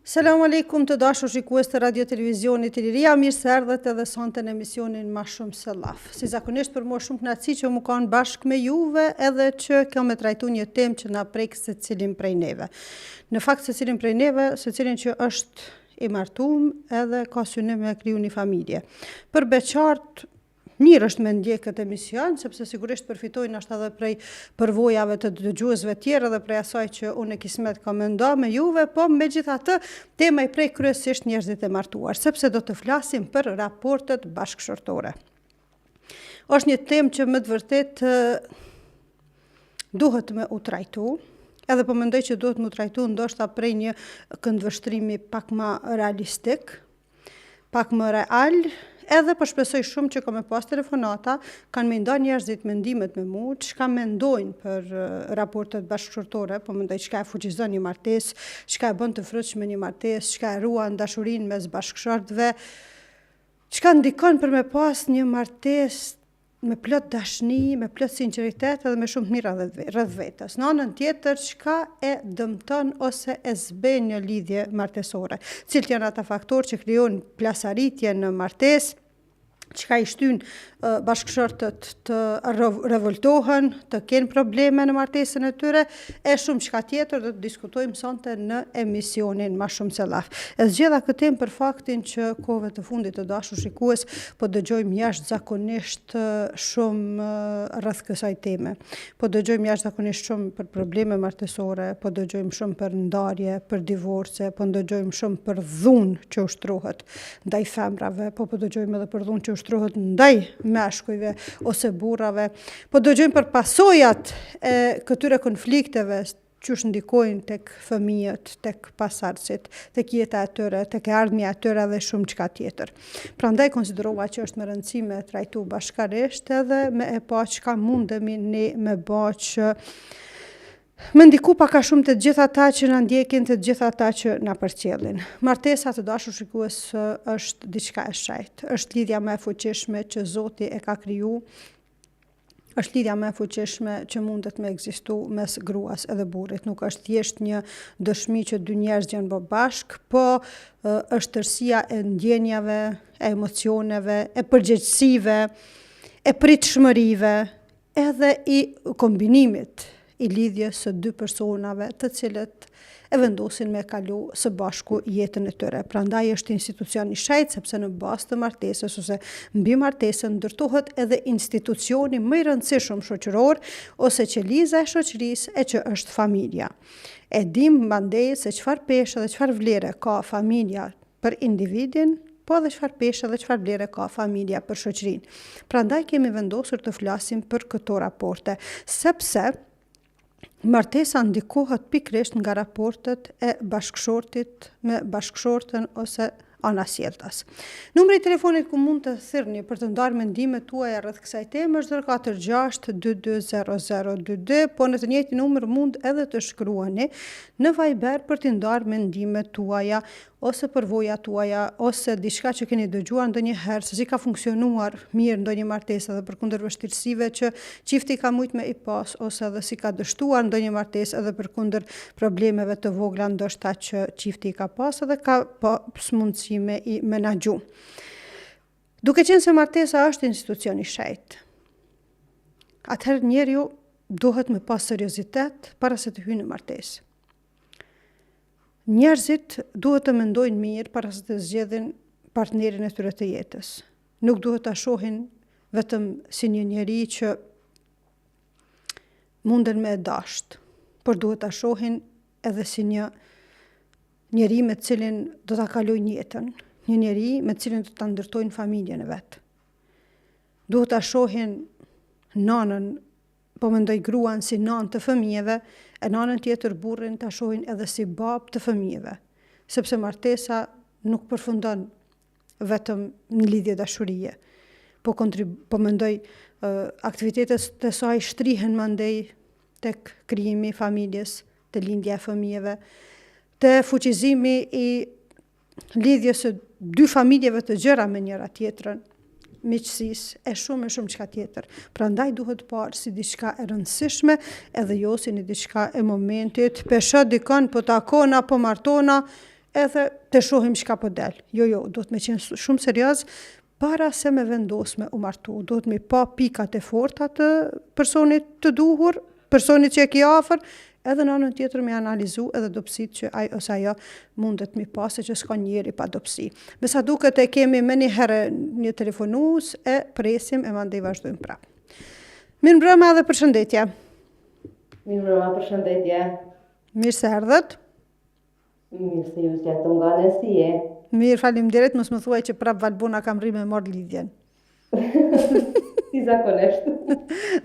Selam aleikum të dashur shikues të radio televizionit Iliria, mirë se erdhët edhe sonte në emisionin Ma Shumë Se Llaf. Si zakonisht për mua shumë kënaqësi që mu kanë bashkë me juve edhe që kam me trajtu një temë që na prek secilin prej neve. Në fakt secilin prej neve, secilin që është i martuar edhe ka synim me kriju një familje. Për beqartë mirë është me ndjek këtë emision, sepse sigurisht përfitojnë ashtë edhe prej përvojave të dëgjuesve tjerë dhe prej asaj që unë e kismet ka me nda me juve, po me gjitha të tema i prej kryesisht njerëzit e martuar, sepse do të flasim për raportet bashkëshortore. Është një temë që më të vërtet duhet me u trajtu, edhe po mendoj që duhet me u trajtu ndoshta prej një këndvështrimi pak ma realistik, pak më real. Edhe po shpresoj shumë që ka me pas telefonata, kanë me nda njerëzit mendimet me mu, çka mendojnë për raportet bashkëshortore, po mendoj çka e fuqizon një martesë, çka e bën të frutshme një martesë, çka e ruan dashurinë mes bashkëshortëve, çka ndikon për me pas një martesë me plot dashni, me plot sinqeritet edhe me shumë mira rreth vetës. Në anën tjetër, çka e dëmton ose e zben një lidhje martesore. Cilët janë ata faktorë që krijojnë plasaritje në martesë, çka i shtyn bashkëshortët të revoltohen, të kenë probleme në martesën e tyre, e shumë çka tjetër do të diskutojmë sonte në emisionin Ma Shumë Se Llaf. E zgjedha këtë temë për faktin që kohëve të fundit të dashur shikues po dëgjojmë jashtëzakonisht shumë rreth kësaj teme. Po dëgjojmë jashtëzakonisht shumë për probleme martesore, po dëgjojmë shumë për ndarje, për divorce, po dëgjojmë shumë për dhunë që ushtrohet ndaj femrave, po dëgjojmë edhe për dhunë që ushtrohet ndaj meshkujve ose burrave. Po dëgjojmë për pasojat e këtyre konflikteve që ndikojnë tek fëmijët, tek pasardhësit, tek jeta e tyre, tek ardhmja e tyre dhe shumë çka tjetër. Prandaj konsiderova që është më rëndësi me trajtu bashkarisht edhe me e pa çka mundemi ne me bë që me ndiku paka shumë të gjitha ata që na ndjekin, të gjitha ata që na përcjellin. Martesa të dashur shikues është diçka e shejtë. Është lidhja më e fuqishme që Zoti e ka kriju. Është lidhja më e fuqishme që mundet me ekzistu mes gruas edhe burrit. Nuk është thjesht një dëshmi që dy njerëz janë bë bashk, po është tërësia e ndjenjave, e emocioneve, e përgjegjësive, e pritshmërive, edhe i kombinimit i lidhjes së dy personave të cilët e vendosin me kalu së bashku jetën e tyre. Prandaj është institucion i shejtë, sepse në bazë të martesës ose mbi martesën ndërtohet edhe institucioni më i rëndësishëm shoqëror ose qeliza e shoqërisë e që është familja. E dim mandej se çfarë peshë dhe çfarë vlere ka familja për individin, po edhe çfarë peshë dhe çfarë vlere ka familja për shoqërinë. Prandaj kemi vendosur të flasim për këto raporte, sepse martesa ndikohet pikrisht nga raportet e bashkëshortit me bashkëshortën ose anasjelltas. Numri i telefonit ku mund të thirrni për të ndarë mendimet tuaja rreth kësaj teme është 046 22 0022, po në të njëjtin numër mund edhe të shkruani në Viber për të ndarë mendimet tuaja ose përvojat tuaja ose diçka që keni dëgjuar ndonjëherë se si ka funksionuar mirë ndonjë martesë edhe përkundër vështirësive që çifti ka mujt me i pas ose edhe si ka dështuar ndonjë martesë edhe përkundër problemeve të vogla ndoshta që çifti ka pas edhe ka smundësi me i menaxhu. Duke qenë se martesa është institucion i shejtë, atëherë njeriu duhet me pas seriozitet para se të hyjë në martesë. Njerëzit duhet të mendojnë mirë para se të zgjedhin partnerin e tyre të jetës. Nuk duhet ta shohin vetëm si një njeri që munden me e dasht, por duhet ta shohin edhe si një njeri me të cilin do ta kalojnë jetën, një njeri me të cilin do ta ndërtojnë familjen e vet. Duhet ta shohin nanën, po mendoj gruan si nanë të fëmijëve, e nanën tjetër burrin ta shohin edhe si babë të fëmijëve, sepse martesa nuk përfundon vetëm në lidhje dashurie, po mendoj aktivitetet të saj shtrihen mandej tek krijimi i familjes, te lindja e fëmijëve, te fuqizimi i lidhjes së dy familjeve të gjëra me njëra tjetrën, miqësisë e shumë çka tjetër. Prandaj duhet parë si diçka e rëndësishme edhe jo si një diçka e momentit, pesha dikon po takona, po martona, edhe të shohim çka po del. Jo, do të me qenë shumë serioz para se me vendos me u martu. Do të me pa pikat e forta të personit të duhur, personit që e ki afër, edhe në anën tjetër me analizu edhe dobësit që ai ose ajo mundet mi pasë që s'ka njeri pa dobësi. Me sa duket e kemi me një herë një telefonus e presim e mandej vazhdojmë prapë. Mirë mbrëma dhe përshëndetje. Mirë mbrëma, përshëndetje. Mirë se erdhët. Mirë se ju qëtë nga në si e. Mirë, faleminderit, mos më thuaj që prapë Valbona kam rri me marrë lidhjen. Si zakonisht.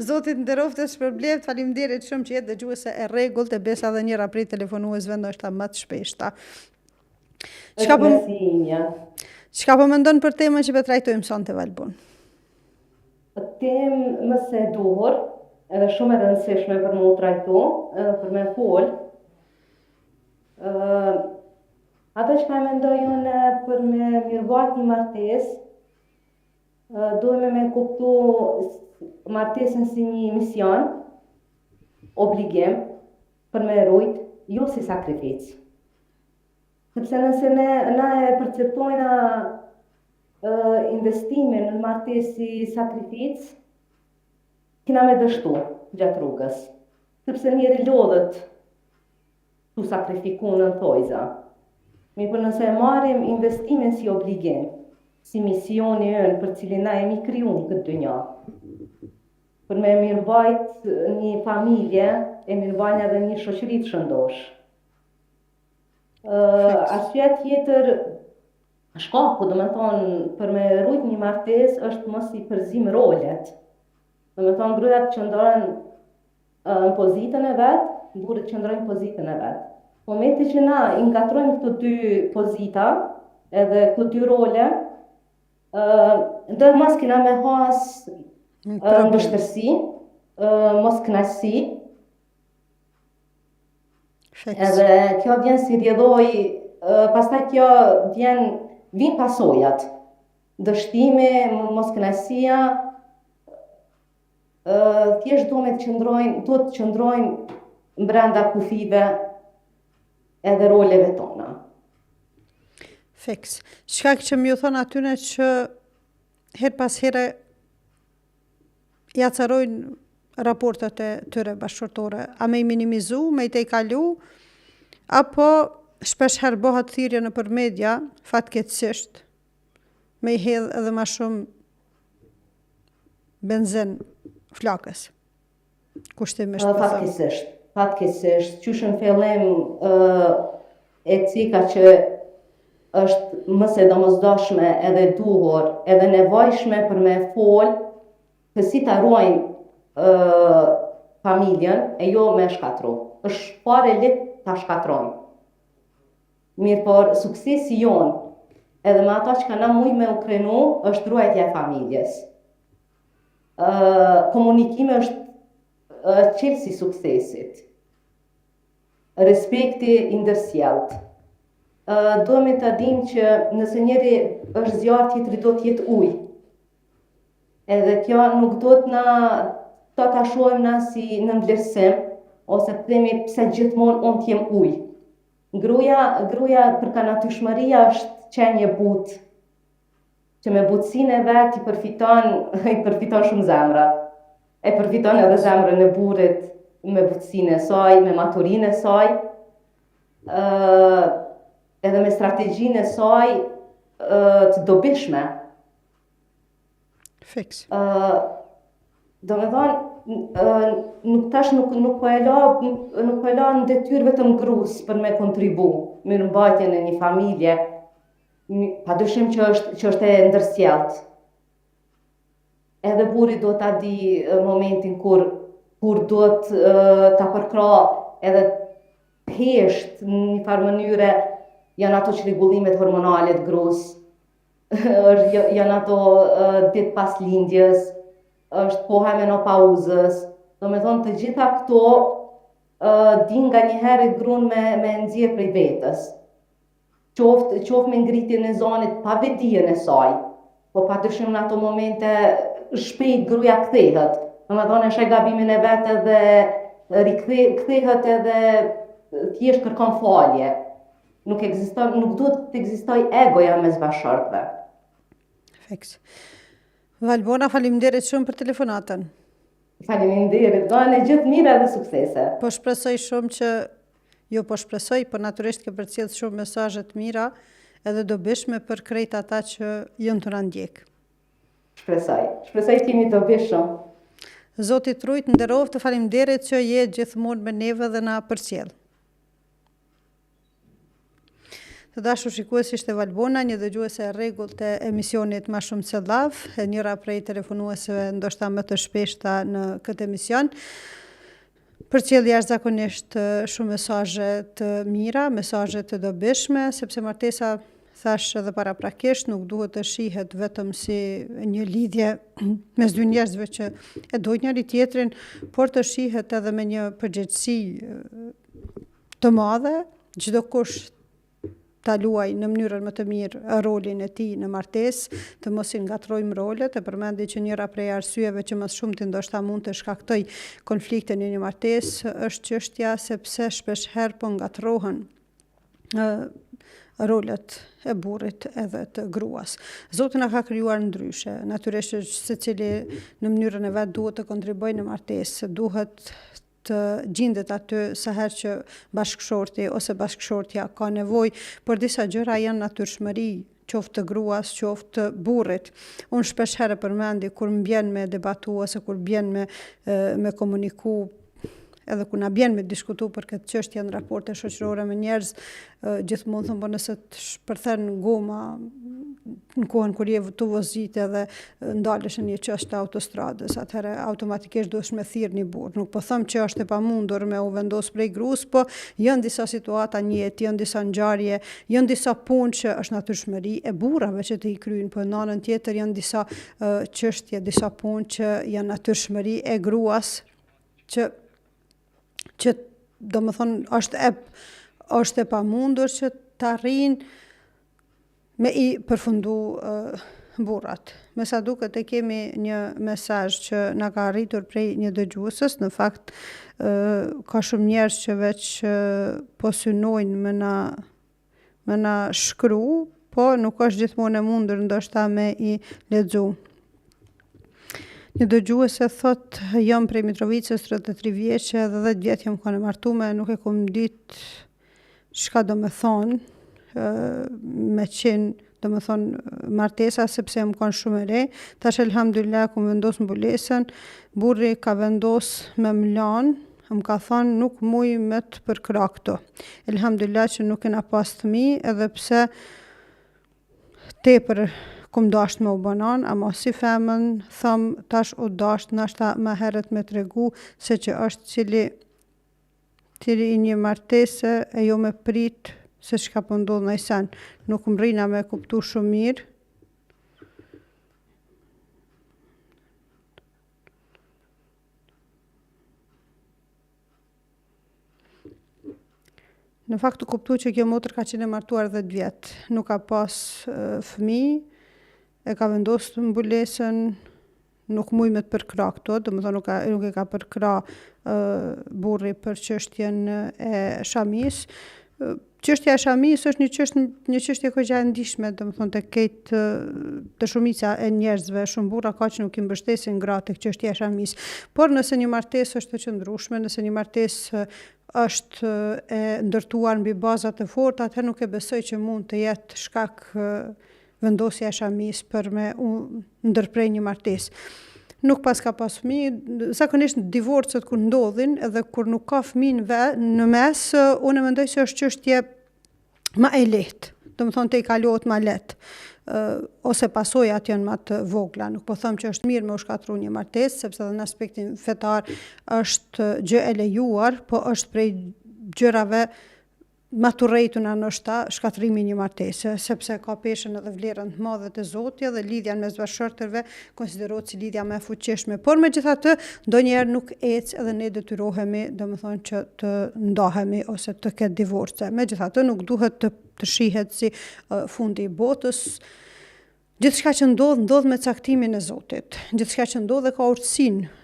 Zotit nderoft e shpërbleft, faleminderit shumë që jetë dëgjuese e rregullt e besa dhe njëra prej telefonuesve ndoshta më të shpeshta. Çka po mendon për temën që po trajtojmë sonte Valbon? Temë më së duhur, edhe shumë e rëndësishme për më trajtu, edhe për me fol. Ato që ka mendoj unë për me mirëbajt një martesë, dojme me kuptu martesën si një mision, obligim, për me rujt, jo si sakrificë. Sepse nëse na e perceptojna investimin në martesë si sakrificë, kina me dështu gjatë rrugës. Sepse njeri lodhët tu sakrifiku në tojza. Mirë për nëse marim investimin si obligim, si misioni ënë për cilin na e mi kriju në këtë dynja. Për me mirëbajt një familje, e mirëbajnë edhe një shoqëri të shëndosh. Arsyeja tjetër, shkaku, do me thonë, për me rujt një martesë është mos i përzim rolet. Do me thonë, gruajat qëndrohen në pozitën e vetë, burrit qëndrohen në pozitën e vetë. Momenti që na ingatrojmë këto dy pozita, edhe këto dy role, ndër mos kina me has mbështërsi, mos kënaqësi. Edhe kjo vjen si rjedhoj, pastaj kjo vin pasojat. Dështimi, mos kënaqësia, thjesht duhet të qëndrojnë brenda kufive edhe roleve tona. Fiks. Çka që më ju thonë atyne që her pas here ja carojnë raportet e tyre bashkëshortore, a me i minimizu, me i te i kalu, apo shpesh herë bëhat thirrje në për media, fatkeqësisht, me i hedh edhe ma shumë benzin flakës. Kushtimisht po them. Fatkeqësisht, qysh në fillim e cika që është më së domosdoshme edhe duhur, edhe nevojshme për me fol, se si ta ruajnë familjen e jo me shkatru. Është fare lehtë ta shkatrojnë. Mirë, por suksesi jon, edhe me ato që kanë mujt me u krenu, është ruajtja e familjes. Komunikimi është çelësi i suksesit. Respekti i ndërsjellët. Duhemi të dim që nëse njeri është zjarr, tjetri do të jetë ujë. Edhe kjo nuk do të na ta shohim na si në vlerësim, ose të themi pse gjithmonë unë t'jem ujë. Gruaja për kanatyshmëria është qenje butë, që me butësinë e vet i përfiton shumë zemra. E përfiton edhe zemrën e burrit me butësinë e saj, me maturinë e saj, edhe me strategjinë e saj të dobishme. Fiks. Do me thonë, nuk po e la në detyrë vetëm grus për me kontribu mirëmbajtjen e një familje, padyshim që është e ndërsjellët. Edhe burri do ta di momentin kur do të ta përkra edhe thjesht në një farë mënyre janë ato çrregullimet hormonale të grus, janë ato ditë pas lindjes, është koha e menopauzës. Do me thonë të gjitha këto din nga njëherë grun me nxjerr prej vetës. Qoftë me ngritjen e zonit pa vetdijen e saj, po padyshim në ato momente shpejt gruaja kthehet. Do me thonë e sheh gabimin e vet edhe kthehet edhe thjesht kërkon falje. Nuk duhet të ekzistoj egoja mes bashkëshortëve. Fiks. Valbona, faleminderit shumë për telefonatën. Faleminderit, done gjithë mira dhe suksese. Po shpresoj shumë që, jo po shpresoj, por natyrisht ke përcjell shumë mesazhe të mira edhe dobishme për krejt ata që jënë të na ndjek. Shpresoj të jemi dobishëm. Zoti t'rujt, nderoft, të faleminderit që je gjithmonë me neve dhe na përcjell. Të dashur shikues, ishte Valbona, një dëgjuese e rregullt e emisionit Ma Shumë Se Llav, e njëra prej telefonuesve ndoshta më të shpeshta në këtë emision. Përcjell jashtëzakonisht shumë mesazhe të mira, mesazhe të dobishme, sepse martesa, thash edhe paraprakisht, nuk duhet të shihet vetëm si një lidhje mes dy njerëzve që e dojnë njëri tjetrin, por të shihet edhe me një përgjegjësi të madhe, çdo kush ta luaj në mënyrën më të mirë rolin e tij në martesë, të mos i ngatrojmë rolet, e përmendi që njëra prej arsyeve që më shumti ndoshta mund të shkaktoj konflikte në një martesë është çështja sepse shpeshherë po ngatrohen rolet e burrit edhe të gruas. Zoti na ka krijuar ndryshe, natyrisht që secili në mënyrën e vet duhet të kontribuojë në martesë, duhet të gjendet aty sa herë që bashkëshorti ose bashkëshortja ka nevojë, por disa gjëra janë natyrshmëri, qoftë të gruas, qoftë të burrit. Unë shpeshherë përmendi kur mbjen me debatu ose kur mbjen me komuniku, edhe kur na bjen me diskutu për këtë çështje në raporte shoqërore me njerëz, gjithmonë thon po nëse të shpërthen goma në kohën kur je të vozite dhe ndalesh në një çështë autostradës, atëherë automatikisht duhesh me thirr një burr. Nuk po them që është e pamundur me u vendos prej gruas, po janë disa situata në jetë, janë disa ngjarje, janë disa punë që është natyrshmëri e burrave që të i kryejnë, po në anën tjetër janë disa çështje, disa punë që janë natyrshmëri e gruas që do më thonë është e pamundur që të arrijnë me i përfundu burrat. Me sa duket e kemi një mesazh që na ka arritur prej një dëgjuesës, në fakt ka shumë njerëz që veç po synojnë me na shkru, po nuk është gjithmonë e mundur ndoshta me i lexu. Një dëgjuese thot, jam prej Mitrovicës, 33 vjeçe dhe 10 vjet jam kanë martuar, nuk e kam ditë çka do me thonë me qenë, do me thonë martesa, sepse jam kanë shumë e re. Tash elhamdulillah kam vendos mbulesën, burri ka vendos me mlan, më ka thonë nuk muj me të përkra këto. Elhamdulillah që nuk kena pas fëmijë, edhe pse tepër kum dasht me u banan, ama si femën, thëm tash u dasht nashta më herët me tregu se që është cili i një martese e jo me prit se çka po ndodh në sen. Nuk më rrina me kuptu shumë mirë. Në fakt u kuptu që kjo motër ka qenë martuar 10 vjet, nuk ka pas fëmijë, e ka vendosur mbulesën, nuk muj me të përkra këto, do më thonë nuk e ka përkra burri për çështjen e shamis. Çështja e shamis është një çështje që e ndihshme, do më thonë të shumica e njerëzve, shumë burra ka që nuk i mbështesin gratë tek çështja e shamis. Por nëse një martesë është e qëndrueshme, nëse një martesë është e ndërtuar mbi bazat e forta, atëherë nuk e besoj që mund të jetë shkak vendosja e shamis për me ndërprej një martesë. Nuk pas ka pas fëmijë, zakonisht divorcet kur ndodhin edhe kur nuk ka fëmijë në mes, unë mendoj se është çështje më e lehtë, do të thonë te i kalohet më lehtë. Ose pasojat janë më të vogla. Nuk po them që është mirë me u shkatru një martesë, sepse edhe në aspektin fetar është gjë e lejuar, po është prej gjërave ma të rrejtuna ndoshta shkatrimi një martese, sepse ka peshën edhe vlerën të madhe të Zotit dhe lidhja mes bashkëshortëve konsiderohet si lidhja më e fuqishme. Por megjithatë, ndonjëherë nuk ec edhe ne detyrohemi, domethënë që të ndahemi ose të ketë divorce. Megjithatë, nuk duhet të shihet si fundi i botës. Gjithçka që ndodh me caktimin e Zotit. Gjithçka që ndodh ka urtësinë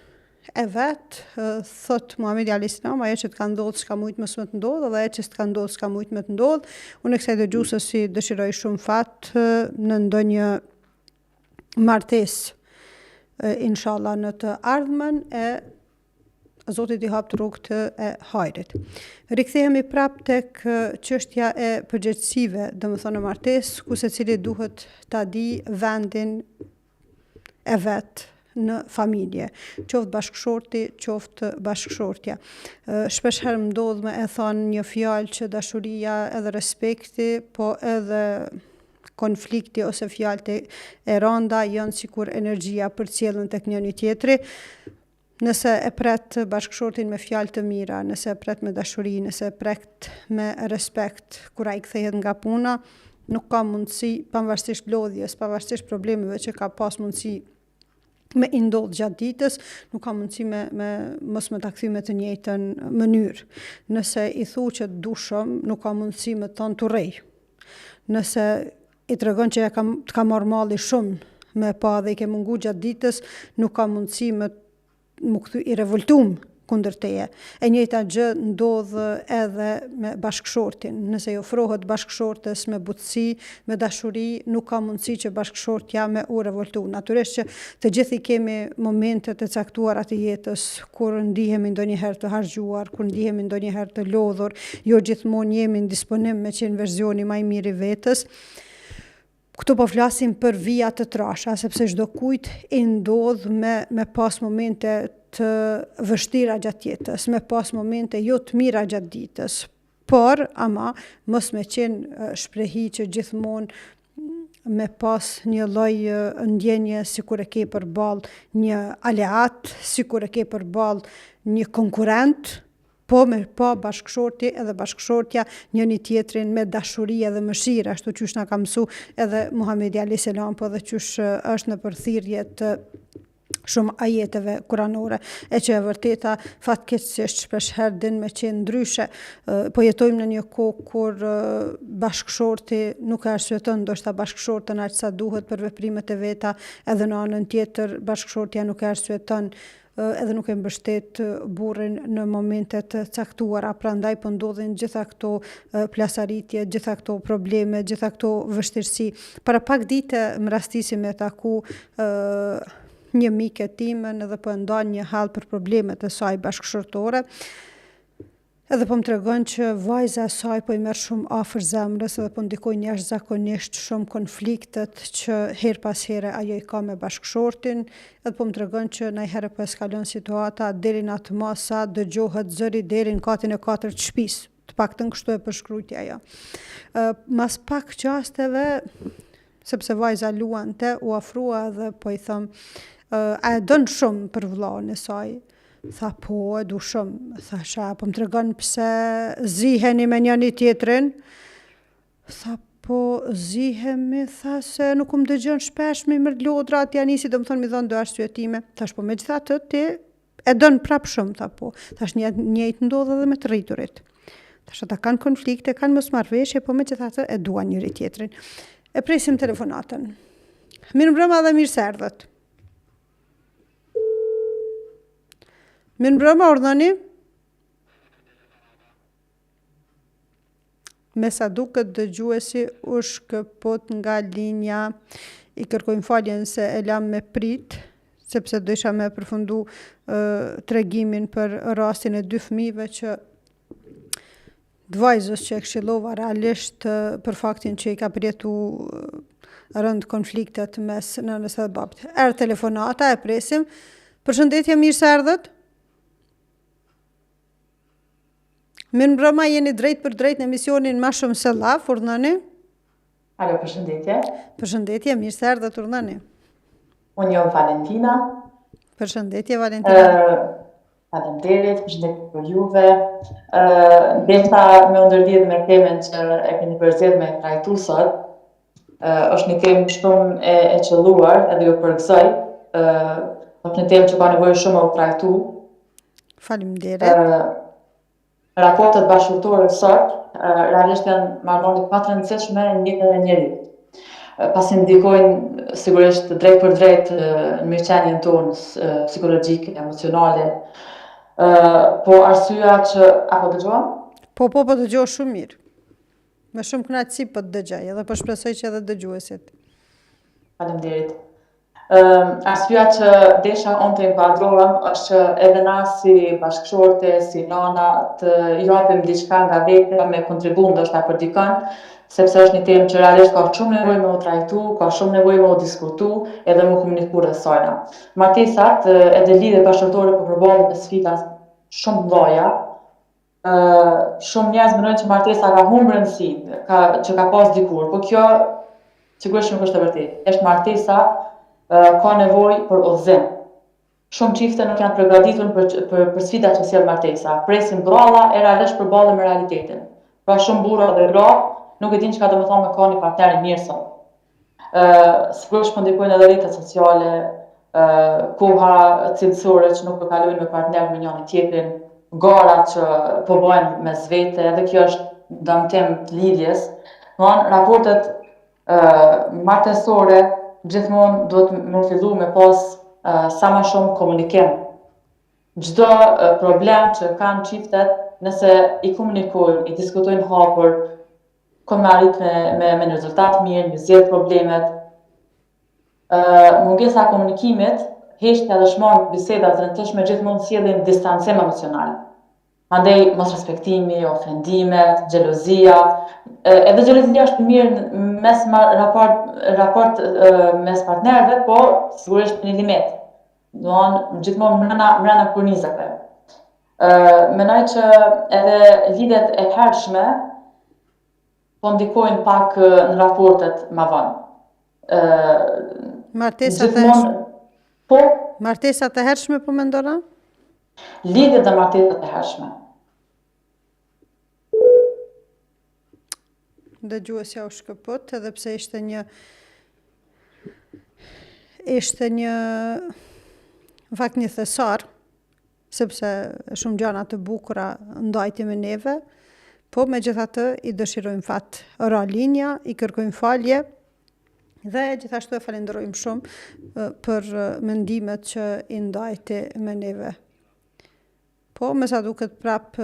e vetë, thot Muhamedi alayhis salam, ajo që të ka ndodhur s'ka mujt mos më të ndodhë, dhe ajo që s'ka ndodhur s'ka mujt më të ndodhë. Unë kësaj dëgjuesësi dëshiroj shumë fat në ndonjë martesë, inshallah në të ardhmen, e Zoti t'i hap rrugët e hajrit. Rikthehemi prap tek çështja e përgjegjësive, domethënë në martesë, ku secili duhet ta di vendin e vet në familje, qoftë bashkëshorti, qoftë bashkëshortja. Shpesh herë më ndodh me e thonë një fjalë që dashuria edhe respekti, po edhe konflikti ose fjalët e rënda janë sikur energjia përcjellën tek njëri tjetri. Nëse e pret bashkëshortin me fjalë të mira, nëse e pret me dashuri, nëse e pret me respekt, kur ai kthehet nga puna, nuk ka mundësi, pavarësisht lodhjes, pavarësisht problemeve që ka pas mundësi me i ndodh gjatë ditës, nuk ka mundësi mos me ta kthy me të njëjtën mënyrë. Nëse i thu që të du shumë, nuk ka mundësi me thonë turrej. Nëse i tregon që të ka marrë malli shumë me pa dhe i ke mungu gjatë ditës, nuk ka mundësi më kthy i revoltum kundër teje. E njëjta gjë ndodh edhe me bashkëshortin. Nëse i ofrohet bashkëshortes me butësi, me dashuri, nuk ka mundësi që bashkëshortja me u revoltu. Natyrisht që të gjithë i kemi momentet e caktuara të jetës kur ndihemi ndonjëherë të harxhuar, kur ndihemi ndonjëherë të lodhur, jo gjithmonë jemi në disponim me qenë verzioni më i mirë i vetës. Këtu po flasim për vija të trasha, sepse çdo kujt i ndodh me pas momente të vështira gjatë jetës, me pas momente jo të mira gjatë ditës, por ama mos me qenë shprehi që gjithmonë me pas një lloj ndjenje sikur e ke përballë një aleat, sikur e ke përballë një konkurrent, po me pa bashkëshorti edhe bashkëshortja njëri tjetrin me dashuri edhe mëshirë, ashtu qysh na ka mësu edhe Muhamedi alayhis salam, po dhe qysh është në përthirrje të shumë ajeteve kuranore, e që e vërteta fatkeqësisht shpesh herë din me qenë ndryshe. Po jetojmë në një kohë kur bashkëshorti nuk e arsyeton ndoshta bashkëshortën aq sa duhet për veprimet e veta, edhe në anën tjetër bashkëshortja nuk e arsyeton edhe nuk e mbështet burrin në momentet caktuara, prandaj po ndodhin gjitha këto plasaritje, gjitha këto probleme, gjitha këto vështirësi. Para pak dite më rastisi me taku një mike timen edhe po ndan një hall për problemet e saj bashkëshortore. Edhe po më tregon që vajza e saj po i merr shumë afër zemrës edhe po ndikojnë jashtëzakonisht shumë konfliktet që her pas here ajo i ka me bashkëshortin, edhe po më tregon që ndonjëherë po eskalon situata deri në atë mas sa dëgjohet zëri deri në katin e 4 të shtëpisë. Të paktën kështu e përshkruajti ajo. Mas pak qasteve, sepse vajza luante, u ofrua dhe po i them, a e don shumë për vllain e saj? Tha po, e du shumë. Thasha, po më tregon pse ziheni me njëri tjetrin? Tha po, zihemi, tha se nuk më dëgjon shpesh me mërlodra, atja nisi do më thonë mi dhonë do arsyetime. Thash po megjithatë ti e don prap shumë, tha po. Thash njëjtë ndodh edhe me të rriturit. Thash ata kanë konflikte, kanë mosmarrveshje, po megjithatë e duan njëri tjetrin. E presim telefonatën. Mirëmbrëma dhe mirë se erdhët. Mirëmbrëma, urdhani. Me sa duket dëgjuesi u shkëput nga linja, i kërkojmë faljen se e lam me prit, sepse do isha me përfundu tregimin për rastin e 2 fëmijëve që vajzës që e këshillova realisht për faktin që i ka përjetu rënd konfliktet mes nënës dhe babit. Erë telefonata, e presim. Përshëndetje, mirë se erdhët. Mirëmbrëma, jeni drejt për drejt në emisionin Ma Shumë Se Llaf, urdhani. Alo, përshëndetje. Përshëndetje, mirë se erdhët, urdhani. Unë jam Valentina. Përshëndetje, Valentina. Faleminderit, përshëndetje për juve. Desha me ndërlidh me temën që e keni përzgjedhur me trajtu sot. Është një temë shumë e qelluar, edhe ju përgëzoj. Është një temë që ka nevojë shumë u trajtu. Faleminderit. Raportet bashkëtorë sot realisht janë marrëdhënie të rëndësishme në jetën e njerit. pasi ndikojnë sigurisht drejt për drejt në mirëqenien tonë psikologjike, emocionale. Po arsyeja që apo dëgjova? Po dëgjoj shumë mirë. Me shumë kënaqësi po të dëgjoj, edhe po shpresoj që edhe dëgjuesit. Faleminderit. Arsyeja që desha unë të inkuadrohem është që edhe na si bashkëshorte, si nana të japim diçka nga vetja me kontribut ndoshta për dikën, sepse është një temë që realisht ka shumë nevojë me u trajtu, ka shumë nevojë me u diskutu edhe me u komuniku rreth saj. Martesat edhe lidhjet bashkëtorë po përballen me sfida shumë të mëdha. Shumë njerëz mendojnë që martesa ka humbur rëndësinë, që ka pas dikur, po kjo sigurisht nuk është e vërtetë. Është martesa ka nevojë për udhëzim. Shumë çifte nuk janë përgatitur për sfidat që sjell martesa. Presin bralla e realisht përballen me realitetin. Pra shumë burra dhe gra nuk e dinë çka do të thonë me ka një partner i mirë sot. Sigurisht po ndikojnë edhe rrjetet sociale, koha cilësore që nuk përkalojnë me partner me njëri tjetrin, gara që po bëhen mes vete, edhe kjo është dëmtim të lidhjes. Domthonë raportet martesore gjithmonë duhet me fillu me pas sa më shumë komunikim. Çdo problem që kanë çiftet, nëse i komunikojnë, i diskutojnë hapur, kanë me arrit me rezultat mirë, me zgjedh problemet. Mungesa e komunikimit, heqja dhe shmangja bisedat rëndësishme gjithmonë sjellin distancim emocional. Mandej mos respektimi, ofendimet, xhelozia, edhe xhelozia është mirë mes raport mes partnerëve, po sigurisht në limit. Domthonë gjithmonë brenda kornizave. Mendoj që edhe lidhjet e hershme po ndikojnë pak në raportet më vonë. Martesat e hershme. Po, martesat e hershme po mendona? Lidhjet dhe martesat e hershme. Dëgjuesja u shkëput, edhe pse ishte një në fakt një thesar, sepse shumë gjëra të bukura ndajti me neve, po megjithatë i dëshirojmë fat ora linja, i kërkojmë falje dhe gjithashtu e falenderojmë shumë për mendimet që i ndajti me neve. Po me sa duket prap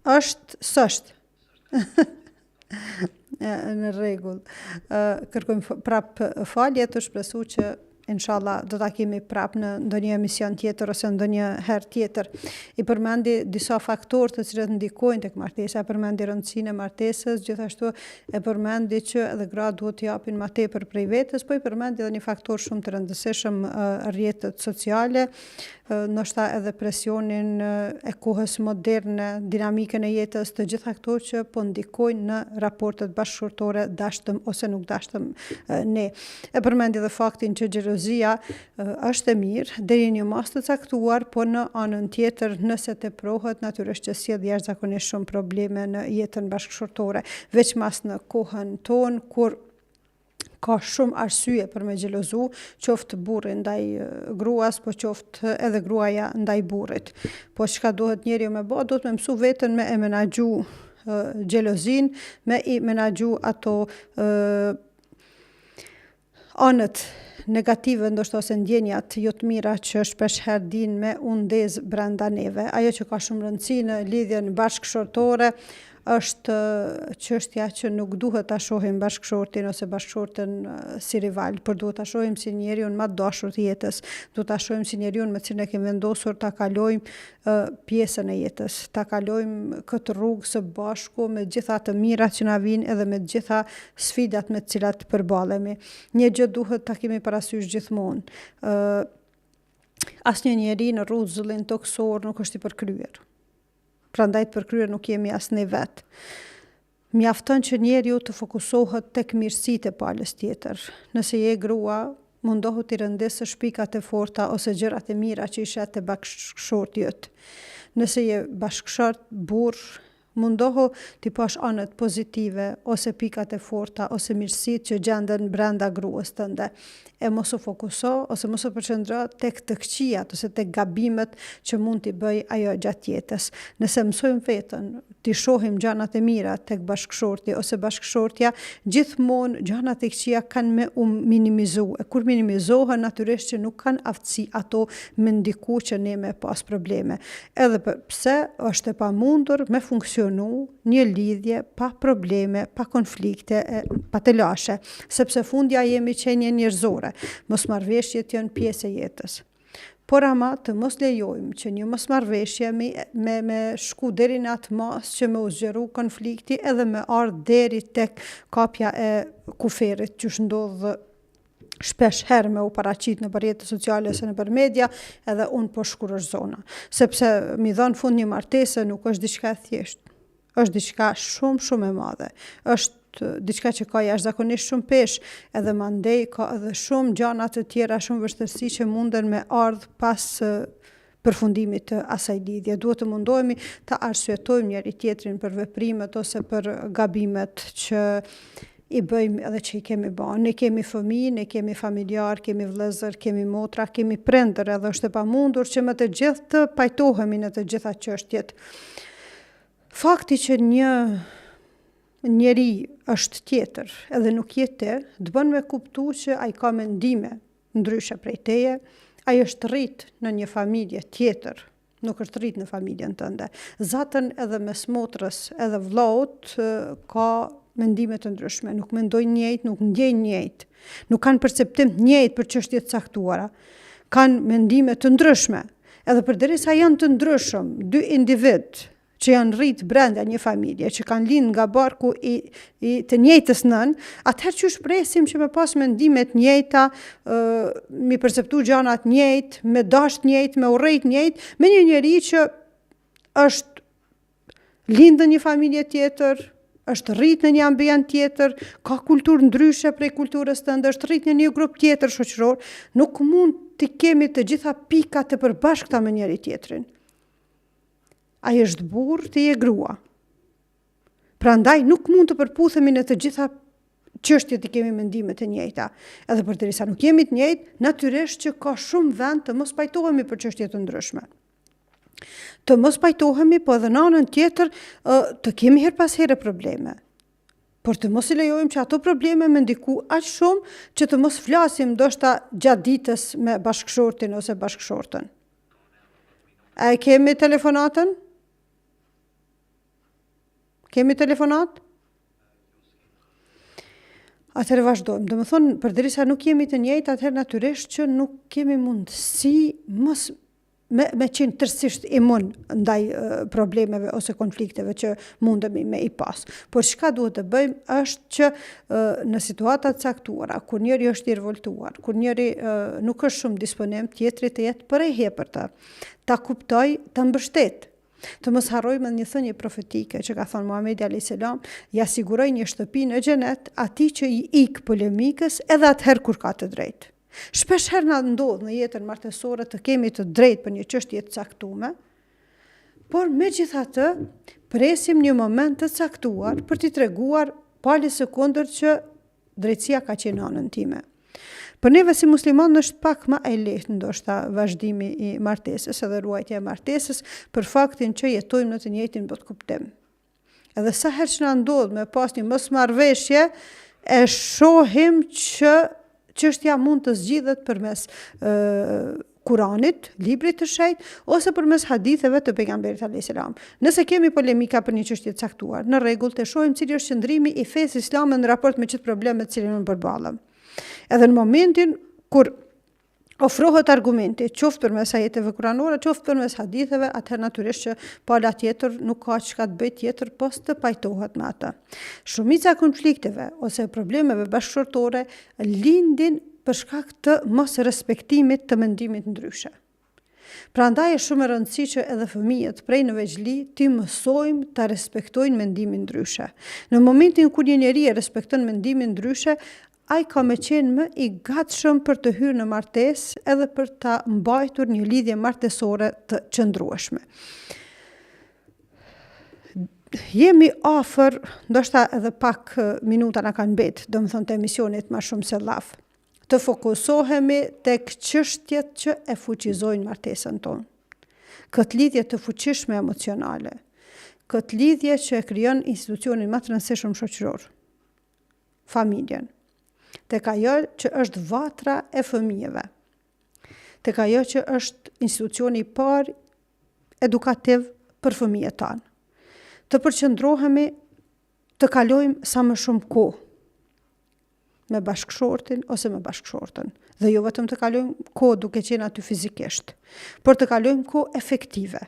s'është. Në rregull. Kërkojmë prap falje, të shpresu që inshallah do ta kemi prap në ndonjë emision tjetër ose ndonjë herë tjetër. I përmendi disa faktorë të cilët ndikojnë tek martesa, e përmendi rëndësinë e martesës, gjithashtu e përmendi që edhe gratë duhet të japin më tepër prej vetes, po i përmendi edhe një faktor shumë të rëndësishëm, rrjetet sociale, ndoshta edhe presionin e kohës moderne, dinamikën e jetës, të gjitha këto që po ndikojnë në raportet bashkëshortore, dashtëm ose nuk dashtëm ne. E përmendi edhe faktin që xhelozia është e mirë deri në një mas të caktuar, po në anën tjetër, nëse teprohet, natyrisht që sjell jashtëzakonisht shumë probleme në jetën bashkëshortore, veçmas në kohën tonë kur ka shumë arsye për me xhelozu, qoftë burri ndaj gruas, po qoftë edhe gruaja ndaj burrit. Po çka duhet njeriu me bë, duhet me mësu veten me e menaxhu xhelozin, me i menaxhu ato anët negative, ndoshta ose ndjenjat jo të mira që shpesh herë din me u ndez brenda neve. Ajo që ka shumë rëndësi në lidhjen bashkëshortore është çështja që nuk duhet ta shohim bashkëshortin ose bashkëshorten si rival, por duhet ta shohim si njeriu më të dashur të jetës, duhet ta shohim si njeriu me cilën e kemi vendosur ta kalojmë pjesën e jetës, ta kalojmë këtë rrugë së bashku me gjitha të mirat që na vijnë edhe me gjitha sfidat me të cilat përballemi. Një gjë duhet ta kemi parasysh gjithmonë. Asnjë njeri në rrugëllin toksor nuk është i përkryer. Prandaj të përkryer nuk jemi as ne vetë. Mjafton që njeriu të fokusohet tek mirësitë e palës tjetër. Nëse je grua, mundohu t'i rëndesësh pikat e forta ose gjërat e mira që i shet te bashkëshorti yt. Nëse je bashkëshort burr, mundohu t'i pash anët pozitive ose pikat e forta ose mirësitë që gjenden brenda gruas tënde. E mos u fokuso ose mos u përqendro tek të këqijat ose tek gabimet që mund t'i bëj ajo gjatë jetës. Nëse mësojmë veten të shohim gjanat e mira tek bashkëshorti ose bashkëshortja, gjithmonë gjanat e këqija kanë me minimizu. E kur minimizohen, natyrisht që nuk kanë aftësi ato me ndiku që ne me pas probleme. Edhe pse është e pamundur me funksionu një lidhje pa probleme, pa konflikte, pa të lashe, sepse fundja jemi qenje njerëzore. Mosmarrveshjet janë pjesë e jetës. Por ama të mos lejojmë që një mosmarrveshje me shku deri në atë mas që me u zgjeru konflikti edhe me ardhë deri tek kapja e kuferit që ndodhë shpesh herë me u paraqit në rrjetet sociale ose në media, edhe unë po shkuroj zona. Sepse mi dhon fund një martese nuk është diçka e thjeshtë. Është diçka shumë e madhe. Është diçka që ka jashtëzakonisht shumë peshë, edhe mandej ka edhe shumë gjana të tjera, shumë vështirësi që munden me ardhë pas përfundimit të asaj lidhje. Duhet të mundohemi të arsyetojmë njëri tjetrin për veprimet ose për gabimet që i bëjmë edhe që i kemi bërë. Ne kemi fëmijë, ne kemi familjar, kemi vëllezër, kemi motra, kemi prindër, edhe është e pamundur që me të gjithë të pajtohemi në të gjitha çështjet. Fakti që njeri është tjetër edhe nuk jetë, të bën me kuptu që ai ka mendime ndryshe prej teje, ai është rrit në një familje tjetër, nuk është rrit në familjen tënde. Zatën edhe mes motrës edhe vllaut ka mendime të ndryshme, nuk mendojnë njëjtë, nuk ndjejnë njëjtë, nuk kanë perceptim të njëjtë për çështje të caktuara, kanë mendime të ndryshme. Edhe përderisa janë të ndryshëm, dy individ që janë rritë brenda një familje, që kanë lind nga barku i të njëjtës nën, atëherë që shpresim që me pas mendimet njëjta, mi perceptu gjanat njëjtë, me dasht njëjtë, me urrejt njëjtë, me një njeri që është lind në një familje tjetër, është rrit në një ambient tjetër, ka kulturë ndryshe prej kulturës tënde, është rrit në një grup tjetër shoqëror, nuk mund të kemi të gjitha pikat e përbashkëta me njëri tjetrin. Ai është burr, ti je grua. Prandaj nuk mund të përputhemi në të gjitha çështjet, të kemi mendime të njëjta. Edhe përderisa nuk jemi të njëjtë, natyrisht që ka shumë vend të mos pajtohemi për çështje të ndryshme. Të mos pajtohemi, po edhe në anën tjetër të kemi her pas here probleme. Por të mos i lejojmë që ato probleme me ndiku aq shumë që të mos flasim ndoshta gjatë ditës me bashkëshortin ose bashkëshortën. A kemi telefonatën? Kemi telefonat? Atëherë vazhdojmë. Do më thonë, përderisa nuk jemi të njëjtë, atëherë natyrisht që nuk kemi mundësi me qenë tërësisht imun ndaj problemeve ose konflikteve që mundemi me i pas. Por çka duhet të bëjmë është që në situata të caktuara, kur njëri është i revoltuar, kur njëri nuk është shumë disponim, tjetri të jetë për e hepërta, ta kuptoj, ta mbështet. Të mos harrojmë një thënie profetike që ka thënë Muhamedi alayhis salam, ja siguroj një shtëpi në xhenet atij që i ik polemikës edhe atëherë kur ka të drejtë. Shpesh herë na ndodh në jetën martesore të kemi të drejtë për një çështje të caktuar, por megjithatë presim një moment të caktuar për t'i treguar palë sekondër që drejtësia ka qenë në anën time. Për neve si musliman është pak më e lehtë ndoshta vazhdimi i martesës edhe ruajtja e martesës për faktin që jetojmë në të njëjtin botkuptim. Edhe sa herë që na ndodh me pas një mosmarrveshje, e shohim që çështja mund të zgjidhet përmes Kuranit, librit të shenjtë, ose përmes haditheve të pejgamberit alayhis salam. Nëse kemi polemika për një çështje të caktuar, në rregull të shohim cili është qëndrimi i fesë islame në raport me çdo problem me të cilin unë përballem. Edhe në momentin kur ofrohet argumenti, qoftë përmes ajeteve kuranore, qoftë përmes haditheve, atëherë natyrisht që pala tjetër nuk ka çka të bëjë tjetër pos të pajtohet me atë. Shumica konflikteve ose problemeve bashkëshortore lindin për shkak të mos respektimit të mendimit ndryshe. Prandaj është shumë e rëndësishme që edhe fëmijët prej në veçli të mësojmë ta respektojnë mendimin ndryshe. Në momentin kur një njeri e respekton mendimin ndryshe, ai ka me qenë më i gatshëm për të hyrë në martesë edhe për ta mbajtur një lidhje martesore të qëndrueshme. Jemi afër, ndoshta edhe pak minuta na kanë mbet, domethënë të emisionit më shumë se llaf, të fokusohemi tek çështjet që e fuqizojnë martesën tonë. Këtë lidhje të fuqishme emocionale, këtë lidhje që e krijon institucionin më të rëndësishëm shoqëror, familjen, tek ajo që është vatra e fëmijëve, tek ajo që është institucioni i parë edukativ për fëmijët tanë. Të përqendrohemi të kalojmë sa më shumë kohë me bashkëshortin ose me bashkëshortën. Dhe jo vetëm të kalojmë kohë duke qenë aty fizikisht, por të kalojmë kohë efektive.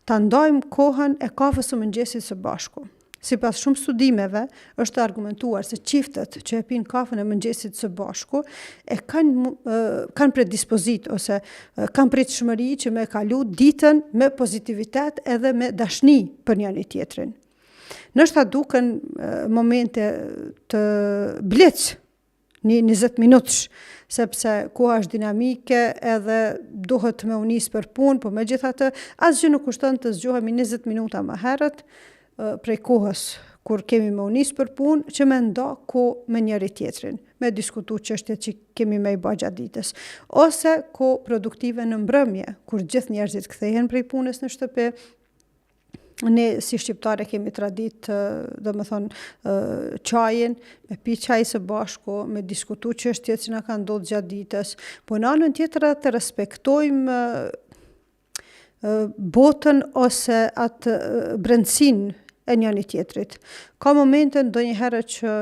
Ta ndajmë kohën e kafës së mëngjesit së bashku. Sipas shumë studimeve, është argumentuar se çiftet që e pinë kafën e mëngjesit së bashku e kanë predispozit ose kanë pritshmëri që me kalu ditën me pozitivitet edhe me dashni për njëri tjetrin. Nështë duken momente të blic, 20 minutësh, sepse koha është dinamike edhe duhet me unis për punë, po megjithatë asgjë nuk kushton të zgjohemi 20 minuta më herët prej kohës kur kemi me unis për punë, që me nda kohë me njëri tjetrin, me diskutu çështjet që kemi me i bë gjatë ditës, ose kohë produktive në mbrëmje, kur gjithë njerëzit kthehen prej punës në shtëpi. Ne si shqiptare kemi tradit, qajin, me pi qaj së bashku, me diskutu çështjet që na kanë ndodhur gjatë ditës, po në anën tjetër të respektojmë botën ose atë brendësinë e njëri tjetrit. Ka momente ndonjëherë që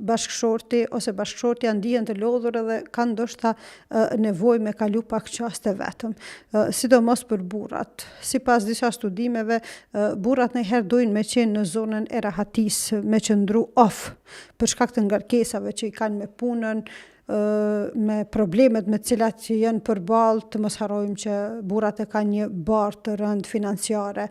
bashkëshorti ose bashkëshortja ndihen të lodhur edhe kanë ndoshta nevojë me kalu pak qaste vetëm, sidomos për burrat. Sipas disa studimeve, burrat ndonjëherë dojnë me qenë në zonën e rahatisë, me qëndru off, për shkak të ngarkesave që i kanë me punën, me problemet me cilat që janë përballë, të mos harrojmë që burrat e kanë një barë të rëndë financiare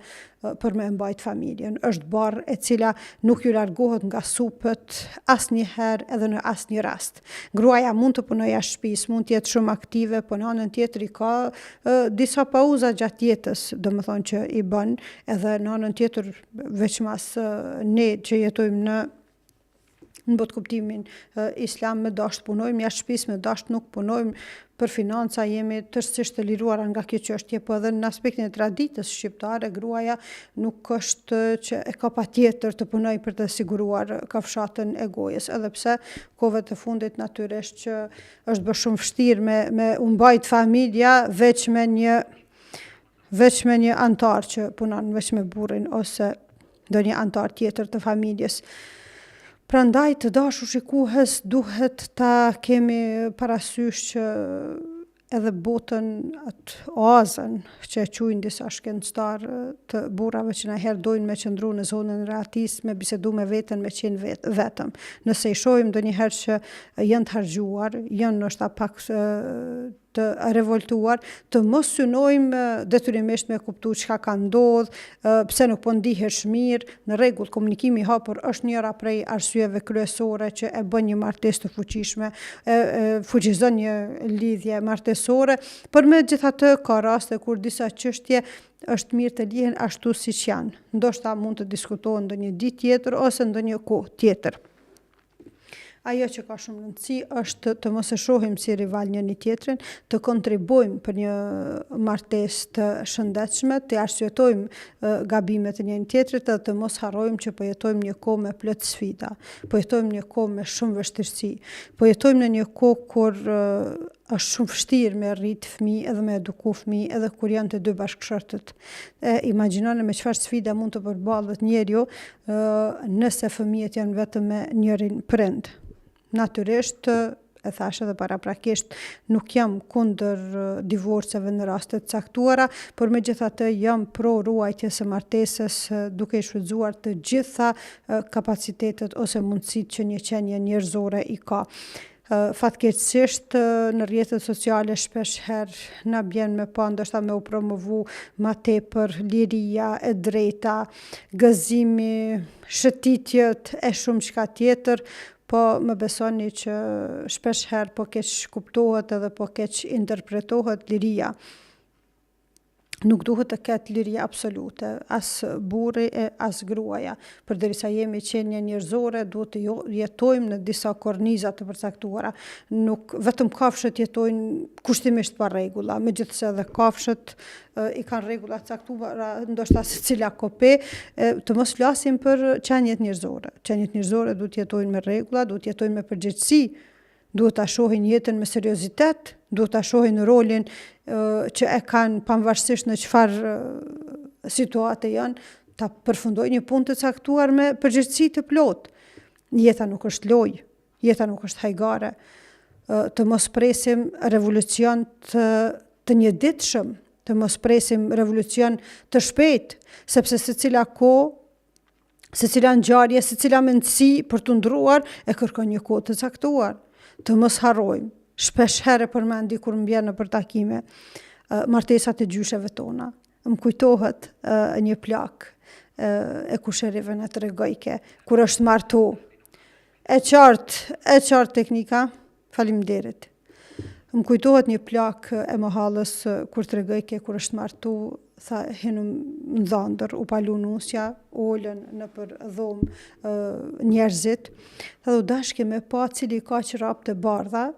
për me mbajt familjen. Është barë e cila nuk ju largohet nga supët asnjëherë edhe në asnjë rast. Gruaja mund të punojë jashtë shtëpisë, mund të jetë shumë aktive, po në anën tjetër i ka disa pauza gjatë jetës, domethënë që i bën, edhe në anën tjetër veçmas ne që jetojmë në botë kuptimin islam, me dasht punojmë, jashtë shtëpisë me dasht nuk punojmë, për financa jemi tërësisht të liruara nga kjo çështje, po edhe në aspektin e traditës shqiptare, gruaja nuk është që e ka patjetër të punojë për të siguruar kafshatën e gojës, edhe pse kohëve të fundit natyrisht që është bërë shumë vështirë me u mbajt familja veç me një antar që punon, veç me burrin ose ndonjë antar tjetër të familjes. Prandaj të dashur shikues duhet ta kemi parasysh që edhe botën atë oazën që e quajnë disa shkencëtarë të burrave që ndonjëherë dojnë me qëndru në zonën e rahatisë, me bisedu me veten, me qenë vetëm. Nëse i shohim ndonjëherë që janë të harxhuar, janë ndoshta pak të revoltuar, të mos synojmë detyrimisht me kuptu çka ka ndodhur, pse nuk po ndihesh mirë, në rregull, komunikimi i hapur është njëra prej arsyeve kryesore që e bën një martesë të fuqishme, fuqizon një lidhje martesore, por megjithatë ka raste kur disa çështje është mirë të lihen ashtu siç janë. Ndoshta mund të diskutohen ndonjë ditë tjetër ose ndonjë kohë tjetër. Ajo që ka shumë rëndësi është të mos e shohim si rival njëri tjetrin, të kontribuojmë për një martesë të shëndetshme, të arsyetojmë gabimet e njëri tjetrit dhe të mos harrojmë që po jetojmë një kohë me plot sfida, po jetojmë një kohë me shumë vështirësi, po jetojmë në një kohë kur është shumë vështirë me rrit fëmijë edhe me eduku fëmijë edhe kur janë të dy bashkëshortët. Imagjinoni me çfarë sfida mund të përballet njeriu nëse fëmijët janë vetëm me njërin prind. Natyrisht, e thash edhe paraprakisht, nuk jam kundër divorceve në raste të caktuara, por megjithatë jam pro ruajtjes së martesës duke i shfrytzuar të gjitha kapacitetet ose mundësitë që një qenie njerëzore i ka. Fatkeqësisht në rrjetet sociale shpesh herë na bjen me pa ndoshta me u promovu ma tepër liria e drejta, gëzimi, shëtitjet e shumë çka tjetër, po më besoni që shpesh herë po keq kuptohet edhe po keq interpretohet liria. nuk duhet të ketë liri absolute, as burri e as gruaja. Përderisa jemi qenie njerëzore, duhet të jetojmë në disa korniza të përcaktuara. Nuk vetëm kafshët jetojnë kushtimisht pa rregulla, megjithëse edhe kafshët i kanë rregulla të caktuara, ndoshta secila kope, të mos flasim për qenjet njerëzore. Qenjet njerëzore duhet jetojnë me rregulla, duhet jetojnë me përgjegjësi, duhet ta shohin jetën me seriozitet, duhet ta shohin rolin që e kanë pavarësisht në çfarë situate janë, ta përfundojnë një punë të caktuar me përgjegjësi të plotë. Jeta nuk është lojë, jeta nuk është hajgare. Të mos presim revolucion të njëditshëm, të mos presim revolucion të shpejtë, sepse secila kohë, secila ngjarje, secila mendësi për të ndruar e kërkon një kohë të caktuar. Të mos harrojmë. Shpesh herë përmendi kur më vjen nëpër takime martesat e gjysheve tona. Më kujtohet një plak e kusherive në Tregojke, kur është martu. E qartë teknika, faleminderit. Më kujtohet një plak e Mohallës kur Tregojke, kur është martu, tha hinu në dhëndër, u palu nusja, olën nëpër dhomë njerëzit. Tha u dashke me pa cili ka qërap të bardha.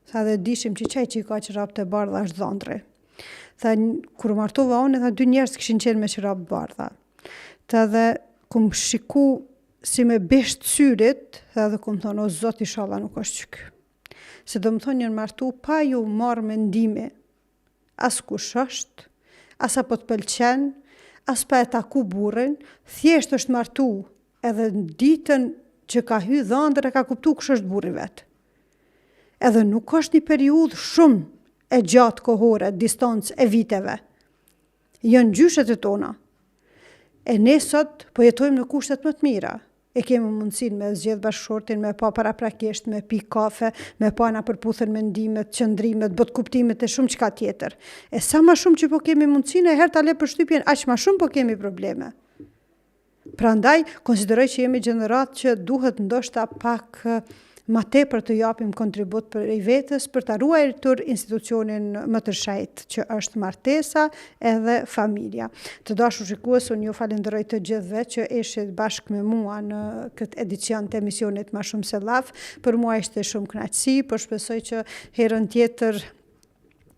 Tha dhe dishim që qaj që i ka qërap të bardha është dhëndri. Tha kur martova unë, tha 2 njerëz kishin qenë me qërap bardha. Tha dhe kum shiku si me bisht syrit, tha dhe kum thonë o zot inshallah nuk është që ky. Se do më thonë njën martu pa ju marrë mendime, as kush është, as apo të pëlqen, as pa e taku burrin, thjesht është martu, edhe në ditën që ka hy dhëndër e ka kuptu kush është burri vetë. Edhe nuk është një periudhë shumë e gjatë kohore, distancë e viteve. Jënë gjyshet e tona. E ne sot po jetojmë në kushtet më të mira. E kemi mundësinë me zgjedh bashkëshortin, me pa paraprakisht, me pi kafe, me pa na përputhen mendimet, qëndrimet, botkuptimet e shumë çka tjetër. E sa më shumë që po kemi mundësinë, herë ta le përshtypjen, aq më shumë po kemi probleme. Prandaj konsideroj që jemi gjenerat që duhet ndoshta pak ma tepër të japim kontribut për i vetës për ta ruajtur institucionin më të shenjtë që është martesa edhe familja. Të dashur shikues, unë ju falenderoj të gjithëve që ishit bashkë me mua në këtë edicion të emisionit Ma Shumë Se Llaf. Për mua ishte shumë kënaqësi, por shpresoj që herën tjetër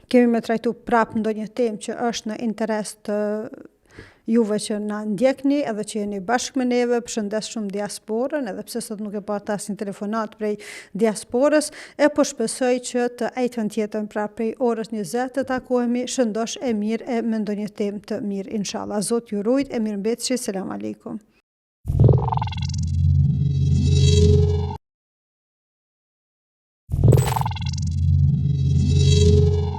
kemi me trajtu prapë ndonjë temë që është në interes të juve që na ndjekni edhe që jeni bashkë me neve. Përshëndes shumë diasporën, edhe pse sot nuk e pata asnjë telefonat prej diasporës, e po shpresoj që të ejtën tjetën pra prej orës 20 të takohemi shëndosh e mirë e me ndonjë temë të mirë inshallah. Zot ju rujt e mirëmbetëshi. Selam aleikum.